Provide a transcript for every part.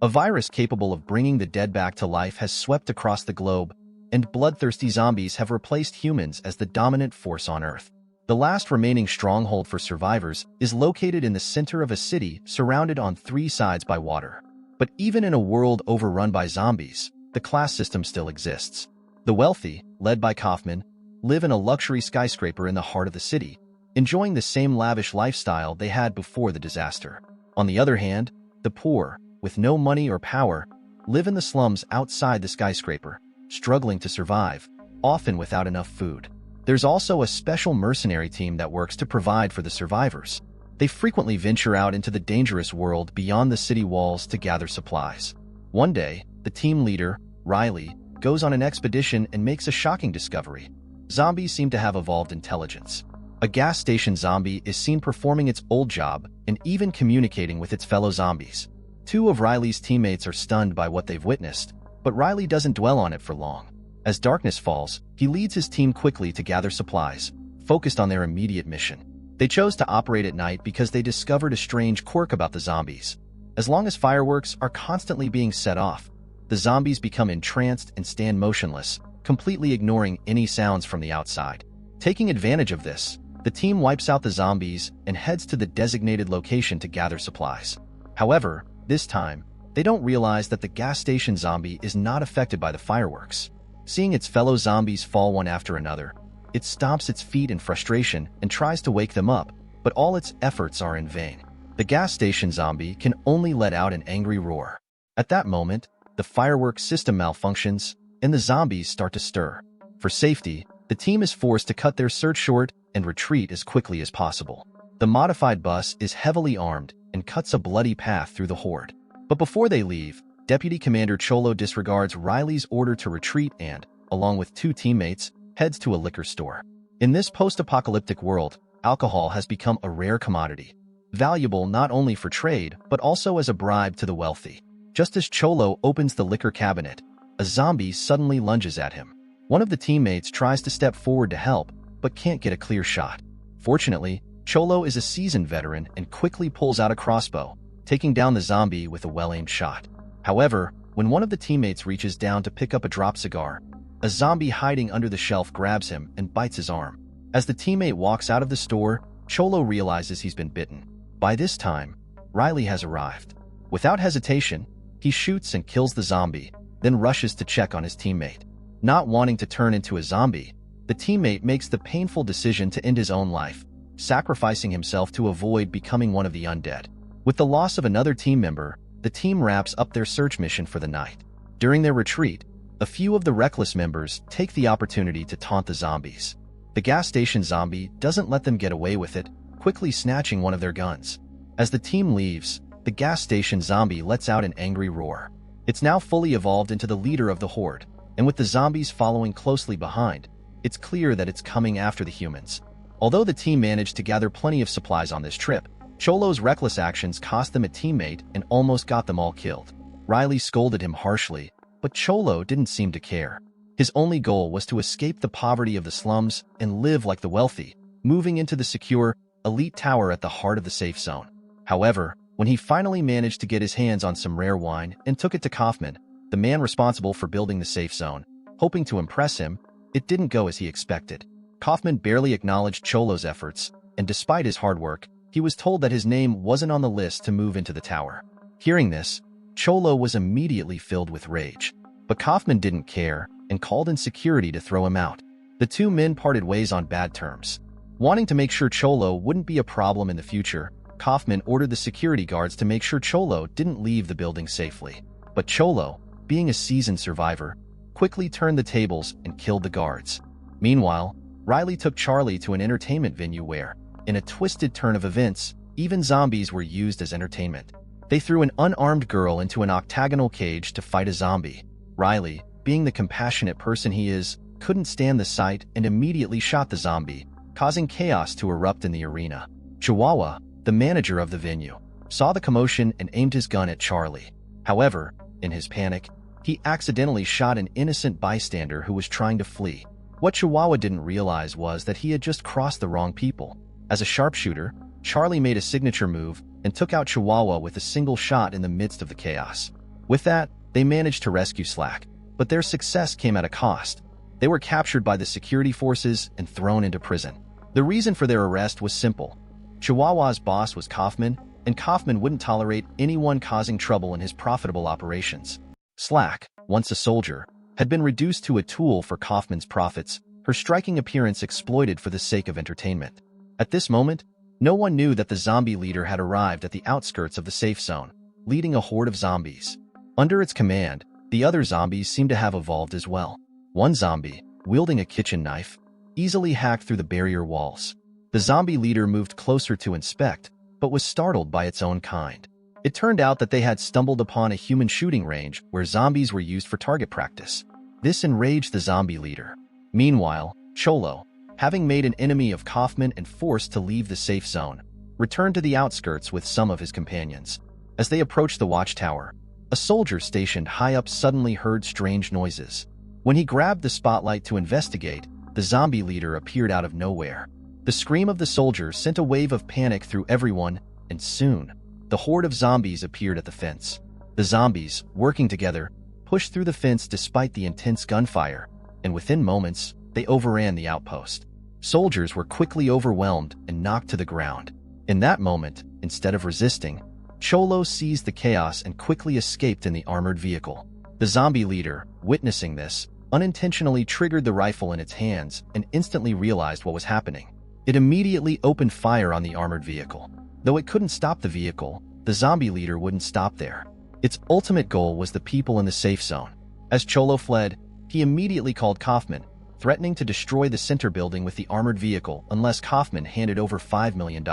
A virus capable of bringing the dead back to life has swept across the globe, and bloodthirsty zombies have replaced humans as the dominant force on Earth. The last remaining stronghold for survivors is located in the center of a city surrounded on three sides by water. But even in a world overrun by zombies, the class system still exists. The wealthy, led by Kaufman, live in a luxury skyscraper in the heart of the city, enjoying the same lavish lifestyle they had before the disaster. On the other hand, the poor, with no money or power, live in the slums outside the skyscraper, struggling to survive, often without enough food. There's also a special mercenary team that works to provide for the survivors. They frequently venture out into the dangerous world beyond the city walls to gather supplies. One day, the team leader, Riley, goes on an expedition and makes a shocking discovery. Zombies seem to have evolved intelligence. A gas station zombie is seen performing its old job and even communicating with its fellow zombies. Two of Riley's teammates are stunned by what they've witnessed, but Riley doesn't dwell on it for long. As darkness falls, he leads his team quickly to gather supplies, focused on their immediate mission. They chose to operate at night because they discovered a strange quirk about the zombies. As long as fireworks are constantly being set off, the zombies become entranced and stand motionless, completely ignoring any sounds from the outside. Taking advantage of this, the team wipes out the zombies and heads to the designated location to gather supplies. However, this time, they don't realize that the gas station zombie is not affected by the fireworks. Seeing its fellow zombies fall one after another, it stomps its feet in frustration and tries to wake them up, but all its efforts are in vain. The gas station zombie can only let out an angry roar. At that moment, the fireworks system malfunctions, and the zombies start to stir. For safety, the team is forced to cut their search short and retreat as quickly as possible. The modified bus is heavily armed and cuts a bloody path through the horde. But before they leave, Deputy Commander Cholo disregards Riley's order to retreat and, along with two teammates, heads to a liquor store. In this post-apocalyptic world, alcohol has become a rare commodity, valuable not only for trade but also as a bribe to the wealthy. Just as Cholo opens the liquor cabinet, a zombie suddenly lunges at him. One of the teammates tries to step forward to help, but can't get a clear shot. Fortunately, Cholo is a seasoned veteran and quickly pulls out a crossbow, taking down the zombie with a well-aimed shot. However, when one of the teammates reaches down to pick up a dropped cigar, a zombie hiding under the shelf grabs him and bites his arm. As the teammate walks out of the store, Cholo realizes he's been bitten. By this time, Riley has arrived. Without hesitation, he shoots and kills the zombie, then rushes to check on his teammate. Not wanting to turn into a zombie, the teammate makes the painful decision to end his own life, sacrificing himself to avoid becoming one of the undead. With the loss of another team member, the team wraps up their search mission for the night. During their retreat, a few of the reckless members take the opportunity to taunt the zombies. The gas station zombie doesn't let them get away with it, quickly snatching one of their guns. As the team leaves, the gas station zombie lets out an angry roar. It's now fully evolved into the leader of the horde, and with the zombies following closely behind, it's clear that it's coming after the humans. Although the team managed to gather plenty of supplies on this trip, Cholo's reckless actions cost them a teammate and almost got them all killed. Riley scolded him harshly, but Cholo didn't seem to care. His only goal was to escape the poverty of the slums and live like the wealthy, moving into the secure, elite tower at the heart of the safe zone. However, when he finally managed to get his hands on some rare wine and took it to Kaufman, the man responsible for building the safe zone, hoping to impress him, it didn't go as he expected. Kaufman barely acknowledged Cholo's efforts, and despite his hard work, he was told that his name wasn't on the list to move into the tower. Hearing this, Cholo was immediately filled with rage. But Kaufman didn't care and called in security to throw him out. The two men parted ways on bad terms. Wanting to make sure Cholo wouldn't be a problem in the future, Kaufman ordered the security guards to make sure Cholo didn't leave the building safely. But Cholo, being a seasoned survivor, quickly turned the tables and killed the guards. Meanwhile, Riley took Charlie to an entertainment venue where, in a twisted turn of events, even zombies were used as entertainment. They threw an unarmed girl into an octagonal cage to fight a zombie. Riley, being the compassionate person he is, couldn't stand the sight and immediately shot the zombie, causing chaos to erupt in the arena. Chihuahua, the manager of the venue, saw the commotion and aimed his gun at Charlie. However, in his panic, he accidentally shot an innocent bystander who was trying to flee. What Chihuahua didn't realize was that he had just crossed the wrong people. As a sharpshooter, Charlie made a signature move and took out Chihuahua with a single shot in the midst of the chaos. With that, they managed to rescue Slack, but their success came at a cost. They were captured by the security forces and thrown into prison. The reason for their arrest was simple. Chihuahua's boss was Kaufman, and Kaufman wouldn't tolerate anyone causing trouble in his profitable operations. Slack, once a soldier, had been reduced to a tool for Kaufman's profits, her striking appearance exploited for the sake of entertainment. At this moment, no one knew that the zombie leader had arrived at the outskirts of the safe zone, leading a horde of zombies. Under its command, the other zombies seemed to have evolved as well. One zombie, wielding a kitchen knife, easily hacked through the barrier walls. The zombie leader moved closer to inspect, but was startled by its own kind. It turned out that they had stumbled upon a human shooting range where zombies were used for target practice. This enraged the zombie leader. Meanwhile, Cholo, having made an enemy of Kaufman and forced to leave the safe zone, returned to the outskirts with some of his companions. As they approached the watchtower, a soldier stationed high up suddenly heard strange noises. When he grabbed the spotlight to investigate, the zombie leader appeared out of nowhere. The scream of the soldier sent a wave of panic through everyone, and soon, the horde of zombies appeared at the fence. The zombies, working together, pushed through the fence despite the intense gunfire, and within moments, they overran the outpost. Soldiers were quickly overwhelmed and knocked to the ground. In that moment, instead of resisting, Cholo seized the chaos and quickly escaped in the armored vehicle. The zombie leader, witnessing this, unintentionally triggered the rifle in its hands and instantly realized what was happening. It immediately opened fire on the armored vehicle. Though it couldn't stop the vehicle, the zombie leader wouldn't stop there. Its ultimate goal was the people in the safe zone. As Cholo fled, he immediately called Kaufman, threatening to destroy the center building with the armored vehicle unless Kaufman handed over $5 million.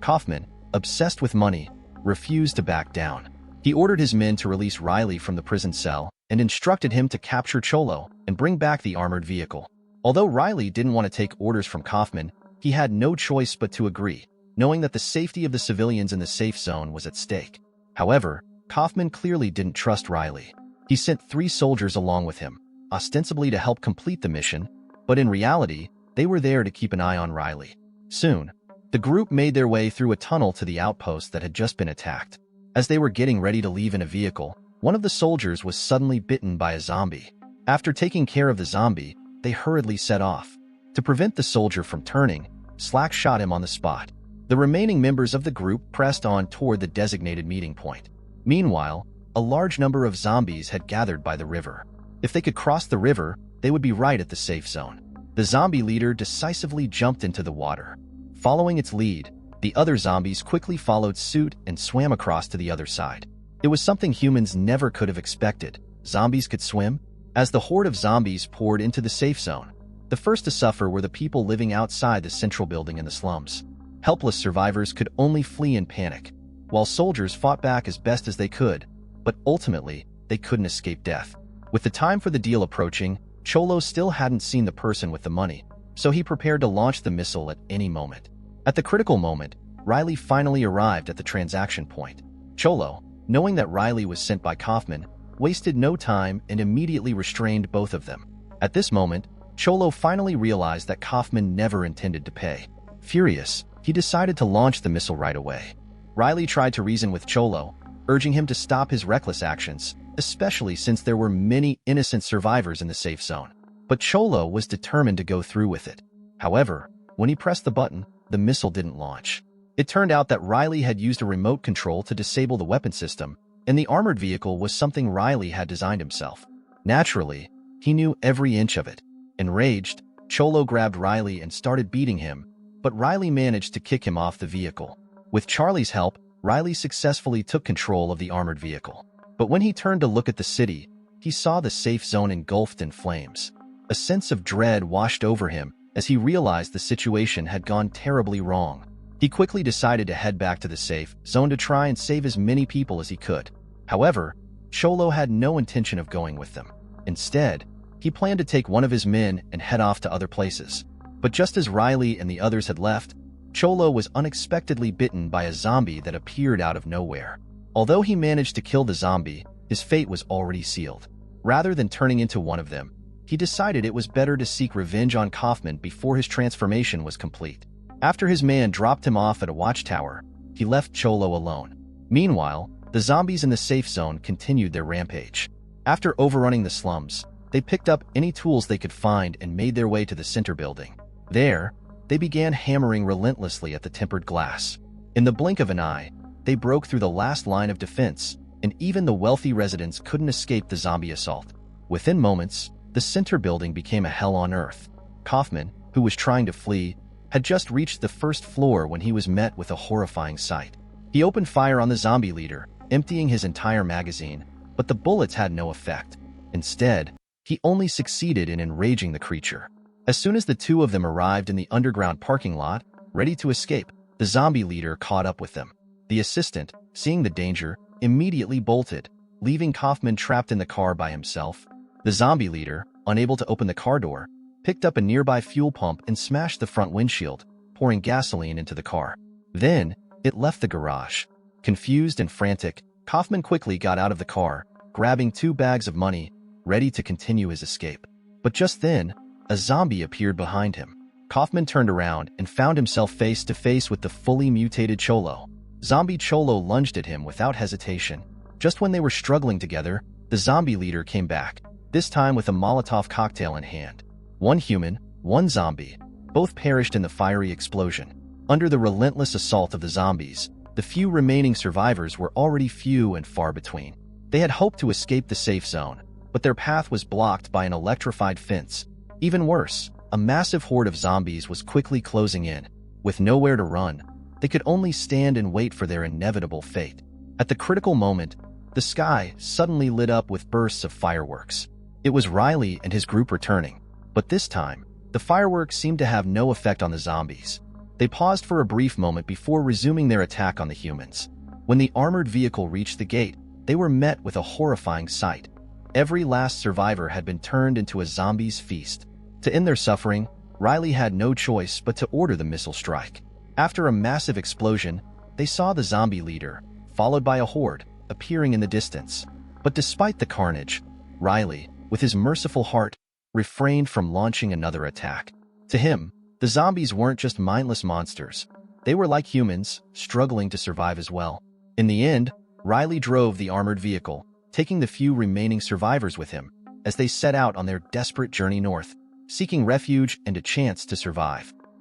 Kaufman, obsessed with money, refused to back down. He ordered his men to release Riley from the prison cell and instructed him to capture Cholo and bring back the armored vehicle. Although Riley didn't want to take orders from Kaufman, he had no choice but to agree, knowing that the safety of the civilians in the safe zone was at stake. However, Kaufman clearly didn't trust Riley. He sent 3 soldiers along with him, ostensibly to help complete the mission, but in reality, they were there to keep an eye on Riley. Soon, the group made their way through a tunnel to the outpost that had just been attacked. As they were getting ready to leave in a vehicle, one of the soldiers was suddenly bitten by a zombie. After taking care of the zombie, they hurriedly set off. To prevent the soldier from turning, Slack shot him on the spot. The remaining members of the group pressed on toward the designated meeting point. Meanwhile, a large number of zombies had gathered by the river. If they could cross the river, they would be right at the safe zone. The zombie leader decisively jumped into the water. Following its lead, the other zombies quickly followed suit and swam across to the other side. It was something humans never could have expected. Zombies could swim? As the horde of zombies poured into the safe zone, the first to suffer were the people living outside the central building in the slums. Helpless survivors could only flee in panic, while soldiers fought back as best as they could, but ultimately, they couldn't escape death. With the time for the deal approaching, Cholo still hadn't seen the person with the money, so he prepared to launch the missile at any moment. At the critical moment, Riley finally arrived at the transaction point. Cholo, knowing that Riley was sent by Kaufman, wasted no time and immediately restrained both of them. At this moment, Cholo finally realized that Kaufman never intended to pay. Furious, he decided to launch the missile right away. Riley tried to reason with Cholo, urging him to stop his reckless actions, especially since there were many innocent survivors in the safe zone. But Cholo was determined to go through with it. However, when he pressed the button, the missile didn't launch. It turned out that Riley had used a remote control to disable the weapon system, and the armored vehicle was something Riley had designed himself. Naturally, he knew every inch of it. Enraged, Cholo grabbed Riley and started beating him, but Riley managed to kick him off the vehicle. With Charlie's help, Riley successfully took control of the armored vehicle. But when he turned to look at the city, he saw the safe zone engulfed in flames. A sense of dread washed over him as he realized the situation had gone terribly wrong. He quickly decided to head back to the safe zone to try and save as many people as he could. However, Cholo had no intention of going with them. Instead, he planned to take one of his men and head off to other places. But just as Riley and the others had left, Cholo was unexpectedly bitten by a zombie that appeared out of nowhere. Although he managed to kill the zombie, his fate was already sealed. Rather than turning into one of them, he decided it was better to seek revenge on Kaufman before his transformation was complete. After his man dropped him off at a watchtower, he left Cholo alone. Meanwhile, the zombies in the safe zone continued their rampage. After overrunning the slums, they picked up any tools they could find and made their way to the center building. There, they began hammering relentlessly at the tempered glass. In the blink of an eye, they broke through the last line of defense, and even the wealthy residents couldn't escape the zombie assault. Within moments, the center building became a hell on earth. Kaufman, who was trying to flee, had just reached the first floor when he was met with a horrifying sight. He opened fire on the zombie leader, emptying his entire magazine, but the bullets had no effect. Instead, he only succeeded in enraging the creature. As soon as the two of them arrived in the underground parking lot, ready to escape, the zombie leader caught up with them. The assistant, seeing the danger, immediately bolted, leaving Kaufman trapped in the car by himself. The zombie leader, unable to open the car door, picked up a nearby fuel pump and smashed the front windshield, pouring gasoline into the car. Then, it left the garage. Confused and frantic, Kaufman quickly got out of the car, grabbing 2 bags of money, ready to continue his escape. But just then, a zombie appeared behind him. Kaufman turned around and found himself face to face with the fully mutated Cholo. Zombie Cholo lunged at him without hesitation. Just when they were struggling together, the zombie leader came back, this time with a Molotov cocktail in hand. 1 human, 1 zombie. Both perished in the fiery explosion. Under the relentless assault of the zombies, the few remaining survivors were already few and far between. They had hoped to escape the safe zone, but their path was blocked by an electrified fence. Even worse, a massive horde of zombies was quickly closing in. With nowhere to run, they could only stand and wait for their inevitable fate. At the critical moment, the sky suddenly lit up with bursts of fireworks. It was Riley and his group returning, but this time, the fireworks seemed to have no effect on the zombies. They paused for a brief moment before resuming their attack on the humans. When the armored vehicle reached the gate, they were met with a horrifying sight. Every last survivor had been turned into a zombie's feast. To end their suffering, Riley had no choice but to order the missile strike. After a massive explosion, they saw the zombie leader, followed by a horde, appearing in the distance. But despite the carnage, Riley, with his merciful heart, refrained from launching another attack. To him, the zombies weren't just mindless monsters. They were like humans, struggling to survive as well. In the end, Riley drove the armored vehicle, taking the few remaining survivors with him, as they set out on their desperate journey north, seeking refuge and a chance to survive.